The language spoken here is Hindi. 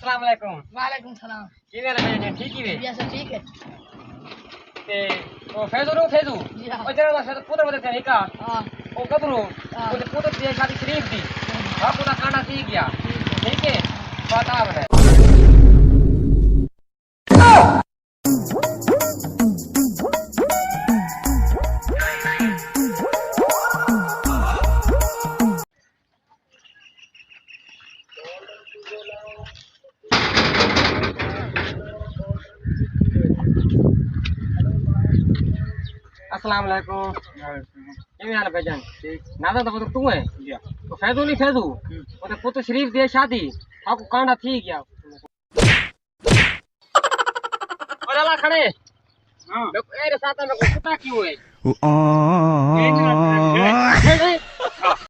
अस्सलाम वालेकुम। वालेकुम सलाम। किवें रहे ने ठीक ही वे ये सब ठीक है। ते ओ फैजू रो फैजू जी हाँ। ओ जरा से पुत्र बदे थे का हाँ ओ कबरू हाँ। ओ पुत्र की शादी शरीफ थी हां पूरा कांडा थी गया ठीक है बात आ है अस्सलाम वालेकुम। किवें हाल भाईजान ठीक नादा तो तू है तो फैजू नहीं फैजू ओ पुत्र शरीफ दी शादी आपको कांडा थी गया और अल्लाह खड़े हां ए रे साथ में कुत्ता क्यों है